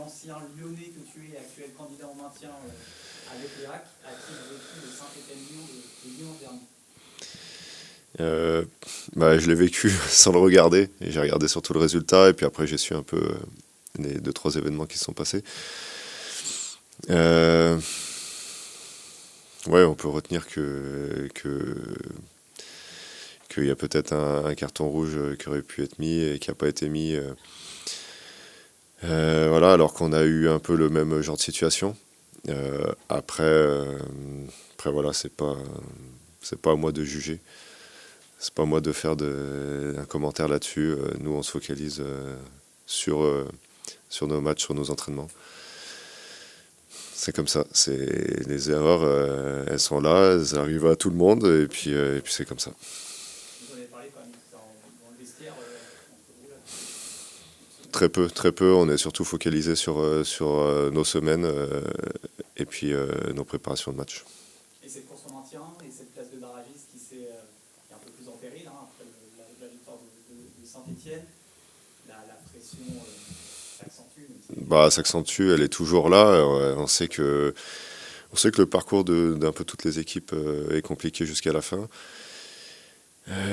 l'ancien Lyonnais que tu es, actuel candidat au maintien avec les HAC, a-t-il vécu le Saint-Étienne-Lyon de dimanche dernier? Je l'ai vécu sans le regarder, et j'ai regardé surtout le résultat, et puis après j'ai su un peu les 2-3 événements qui se sont passés. Ouais, on peut retenir qu'il y a peut-être un carton rouge qui aurait pu être mis et qui n'a pas été mis. Voilà, alors qu'on a eu un peu le même genre de situation. Après voilà, c'est pas à moi de juger. C'est pas à moi de faire un commentaire là-dessus. Nous, on se focalise sur nos matchs, sur nos entraînements. C'est comme ça. Les erreurs, elles sont là, elles arrivent à tout le monde, et puis c'est comme ça. Vous en avez parlé quand même dans le vestiaire entre vous là. Très peu. On est surtout focalisé sur nos semaines et puis nos préparations de match. Et cette course au maintien et cette place de barragiste qui est un peu plus en péril après la victoire de Saint-Étienne, la pression s'accentue. S'accentue, elle est toujours là. On sait que le parcours d'un peu toutes les équipes est compliqué jusqu'à la fin.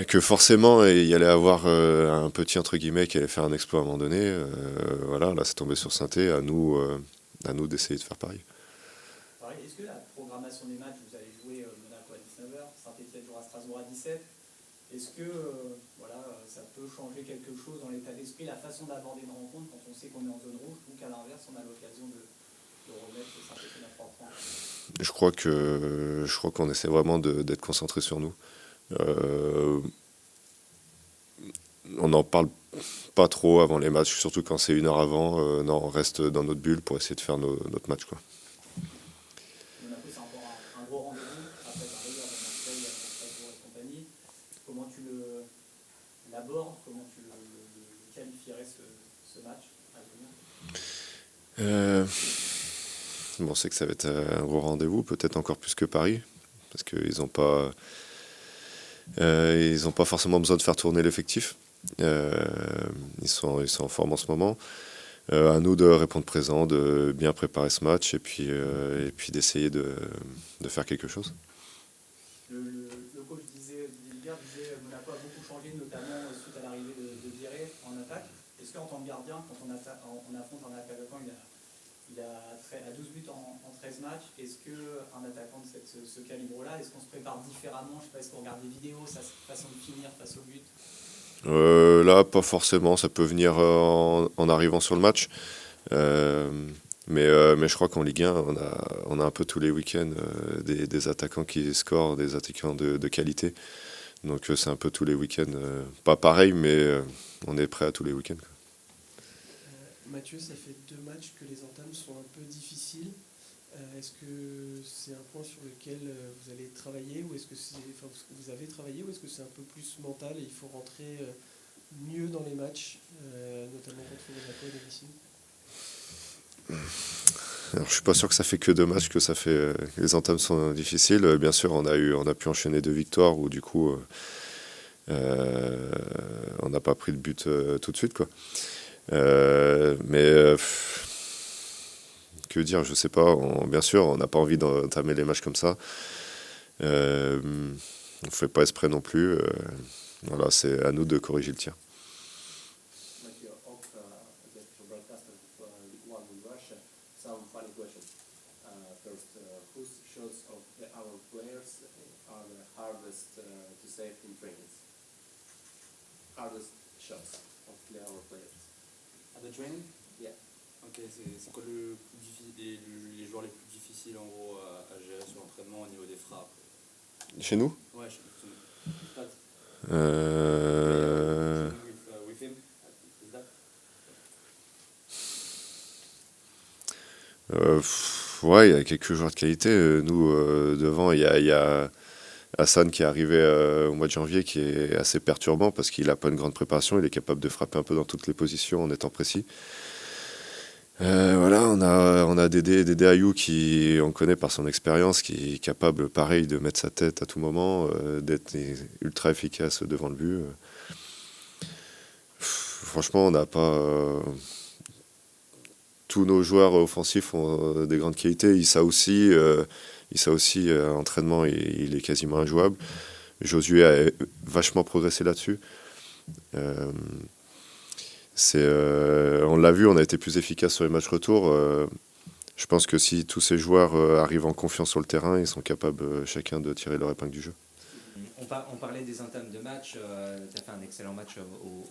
Que forcément il y allait avoir un petit entre guillemets qui allait faire un exploit à un moment donné. Voilà, là c'est tombé sur Saint-Étienne, à nous d'essayer de faire pareil. Pareil, est-ce que la programmation des matchs, vous allez jouer Monaco à 19h, Saint-Étienne jouera Strasbourg à 17h, est-ce que ça peut changer quelque chose dans l'état d'esprit, la façon d'aborder une rencontre quand on sait qu'on est en zone rouge, ou qu'à l'inverse on a l'occasion de remettre Saint-Étienne à 3 points? Je crois qu'on essaie vraiment d'être concentré sur nous. On n'en parle pas trop avant les matchs, surtout quand c'est 1 heure avant. Non, on reste dans notre bulle pour essayer de faire notre match, quoi. Monaco, c'est encore un gros rendez-vous après Paris, avant Marseille, avant Strasbourg et compagnie. Comment tu l'abordes, comment tu le qualifierais ce match à venir? On sait que ça va être un gros rendez-vous, peut-être encore plus que Paris, parce qu'ils n'ont pas forcément besoin de faire tourner l'effectif. Ils sont en forme en ce moment. À nous de répondre présent, de bien préparer ce match et puis d'essayer de faire quelque chose. Le coach Didier disait Monaco a beaucoup changé, notamment suite à l'arrivée de Viré en attaque. Est-ce qu'en tant que gardien, quand on affronte un attaquant, il a 12 buts en 13 matchs, est-ce qu'un attaquant de ce calibre-là, est-ce qu'on se prépare différemment? Je ne sais pas, est-ce qu'on regarde des vidéos, sa façon de finir face au but? Là, pas forcément. Ça peut venir en arrivant sur le match. Mais je crois qu'en Ligue 1, on a un peu tous les week-ends des attaquants qui scorent, des attaquants de qualité. Donc c'est un peu tous les week-ends. Pas pareil, mais on est prêt à tous les week-ends. Mathieu, ça fait 2 matchs que les entames sont un peu difficiles. Est-ce que c'est un point sur lequel vous allez travailler, ou est-ce que vous avez travaillé, ou est-ce que c'est un peu plus mental et il faut rentrer mieux dans les matchs, notamment contre Monaco à domicile? Alors, je suis pas sûr que ça fait que 2 matchs que les entames sont difficiles. Bien sûr, on a pu enchaîner 2 victoires où du coup on n'a pas pris de but tout de suite, quoi. Que dire, je sais pas. Bien sûr, on n'a pas envie d'entamer les matchs comme ça. On ne fait pas exprès non plus. Voilà, c'est à nous de corriger le tir. Mathieu, off against your broadcaster for Ligue 1 in Russia, some funny questions. First, whose shots of our players are the hardest to save in trainings? Hardest shots of our players. À the training? Yeah. Ok, c'est quoi le plus difficile, les joueurs les plus difficiles en gros à gérer sur l'entraînement au niveau des frappes? Chez nous? Ouais, je sais pas. With him, is that? Ouais, il y a quelques joueurs de qualité. Nous, devant, il y a Hassan qui est arrivé au mois de janvier, qui est assez perturbant parce qu'il n'a pas une grande préparation. Il est capable de frapper un peu dans toutes les positions en étant précis. Voilà, on a Dédé Ayou qui, on connaît par son expérience, qui est capable, pareil, de mettre sa tête à tout moment, d'être ultra efficace devant le but. Franchement, on n'a pas... tous nos joueurs offensifs ont des grandes qualités. Issa aussi, entraînement, il est quasiment injouable. Josué a vachement progressé là-dessus. On l'a vu, on a été plus efficace sur les matchs retour. Je pense que si tous ces joueurs arrivent en confiance sur le terrain, ils sont capables chacun de tirer leur épingle du jeu. On parlait des entames de match, tu as fait un excellent match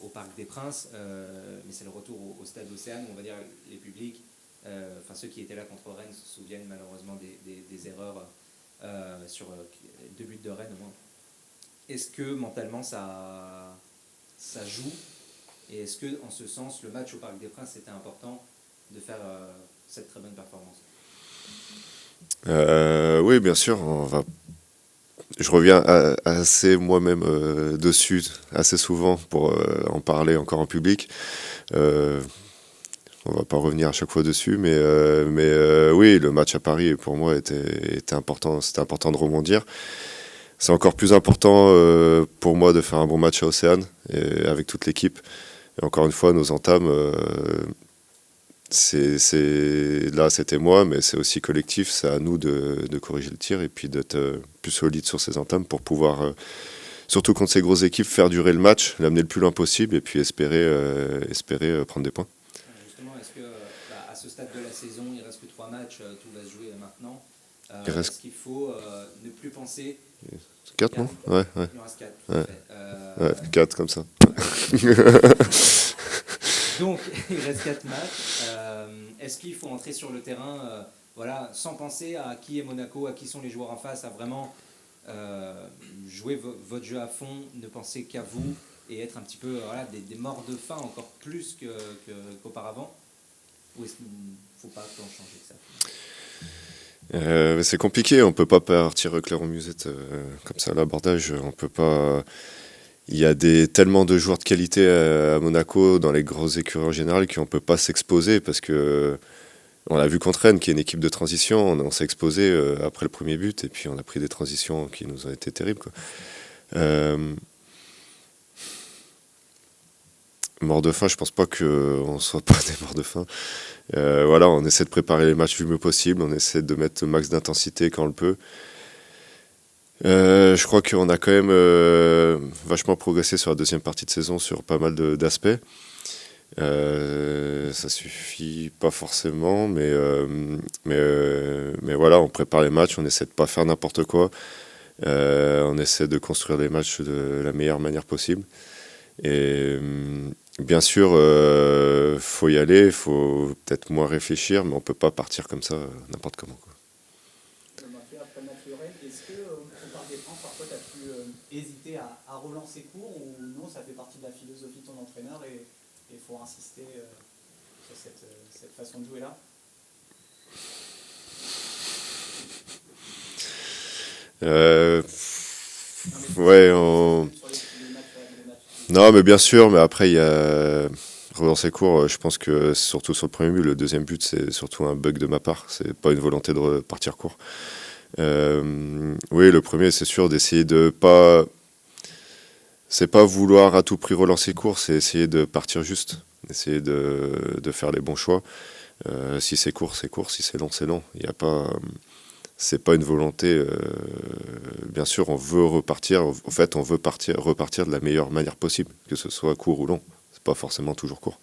au Parc des Princes, mais c'est le retour au Stade Océane, on va dire les publics, ceux qui étaient là contre Rennes se souviennent malheureusement des erreurs sur 2 buts de Rennes au moins. Est-ce que mentalement ça joue, et est-ce que en ce sens le match au Parc des Princes c'était important de faire cette très bonne performance? Oui, bien sûr, je reviens assez moi-même dessus assez souvent pour en parler encore en public. On va pas revenir à chaque fois dessus, mais oui, le match à Paris pour moi était important. C'était important de rebondir. C'est encore plus important pour moi de faire un bon match à Océane et avec toute l'équipe. Et encore une fois, nos entames, là c'était moi, mais c'est aussi collectif. C'est à nous de corriger le tir et puis d'être plus solide sur ces entames pour pouvoir, surtout contre ces grosses équipes, faire durer le match, l'amener le plus loin possible et puis espérer prendre des points. Justement, est-ce que à ce stade de la saison, il ne reste que 3 matchs, tout va se jouer maintenant. Est-ce qu'il faut ne plus penser... 4, non? Ouais. Il en reste 4. Ouais, 4 comme ça. Donc, il reste 4 matchs. Est-ce qu'il faut entrer sur le terrain sans penser à qui est Monaco, à qui sont les joueurs en face, à vraiment jouer votre jeu à fond, ne penser qu'à vous et être un petit peu des morts de faim encore plus qu'auparavant? Ou est-ce qu'il ne faut pas tant changer que ça? C'est compliqué, on peut pas partir clair en musette comme ça à l'abordage, on peut pas. Il y a tellement de joueurs de qualité à Monaco dans les grosses écuries en général qu'on peut pas s'exposer parce que on l'a vu contre Rennes qui est une équipe de transition, on s'est exposé après le premier but et puis on a pris des transitions qui nous ont été terribles, quoi. Mort de faim, je pense pas qu'on soit pas des morts de faim. On essaie de préparer les matchs du mieux possible, on essaie de mettre le max d'intensité quand on le peut. Je crois qu'on a quand même vachement progressé sur la deuxième partie de saison sur pas mal d'aspects. Ça suffit pas forcément, mais voilà, on prépare les matchs, on essaie de pas faire n'importe quoi. On essaie de construire les matchs de la meilleure manière possible. Et bien sûr, faut y aller, faut peut-être moins réfléchir, mais on peut pas partir comme ça n'importe comment, quoi. Après le match de Rennes, est-ce que au Parc des Princes, parfois tu as pu hésiter à relancer court, ou non, ça fait partie de la philosophie de ton entraîneur et il faut insister sur cette façon de jouer là? Non, mais bien sûr, mais après, il y a relancer court, je pense que surtout sur le premier but, le deuxième but, c'est surtout un bug de ma part, c'est pas une volonté de repartir court. Oui, le premier, c'est sûr, d'essayer de pas... C'est pas vouloir à tout prix relancer court, c'est essayer de partir juste, essayer de faire les bons choix. Si c'est court, c'est court, si c'est long, c'est long. Il y a pas... C'est pas une volonté. Bien sûr, on veut repartir. En fait, on veut repartir de la meilleure manière possible, que ce soit court ou long. C'est pas forcément toujours court.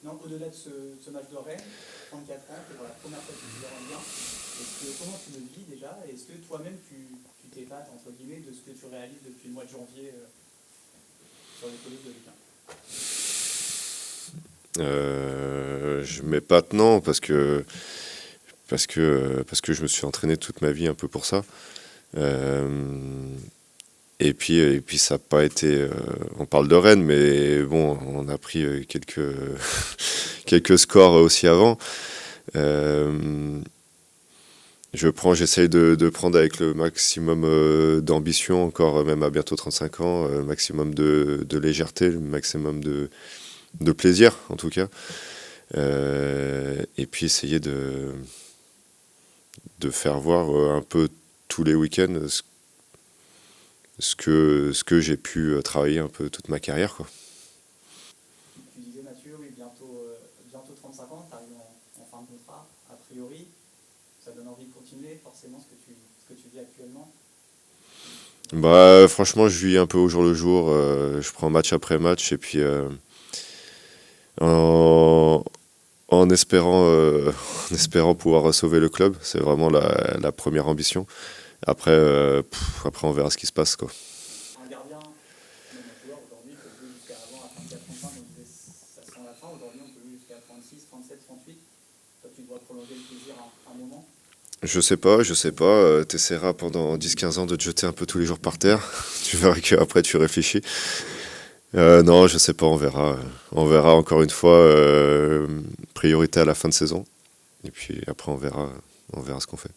Non, au-delà de ce match de Rennes, 34 ans, pour la première fois que tu le rends bien, comment tu le vis déjà? Est-ce que toi-même tu t'épates entre guillemets de ce que tu réalises depuis le mois de janvier sur les pelouses de Ligue 1? Je m'épate, non, parce que je me suis entraîné toute ma vie un peu pour ça. Et puis ça n'a pas été... on parle de Rennes, mais bon, on a pris quelques scores aussi avant. J'essaye de prendre avec le maximum d'ambition, encore même à bientôt 35 ans, le maximum de légèreté, le maximum de plaisir en tout cas, et puis essayer de faire voir un peu tous les week-ends ce que j'ai pu travailler un peu toute ma carrière, quoi. Tu disais match Mathieu, oui, bientôt 35 ans, tu arrives en fin de contrat, a priori. Ça donne envie de continuer, forcément, ce que tu vis actuellement. Bah, franchement, je vis un peu au jour le jour. Je prends match après match et puis en, en espérant, en espérant pouvoir sauver le club. C'est vraiment la première ambition. Après, après, on verra ce qui se passe, quoi. Un gardien, même un joueur aujourd'hui, peut jouer jusqu'à avant, à 34-35, on disait ça sent la fin. Aujourd'hui, on peut jouer jusqu'à 36, 37, 38. Toi, tu dois prolonger le plaisir un moment. Je sais pas. T'essaieras pendant 10-15 ans de te jeter un peu tous les jours par terre. Tu verras qu'après, tu réfléchis. Non, je sais pas, on verra. On verra encore une fois, priorité à la fin de saison. Et puis après, on verra ce qu'on fait.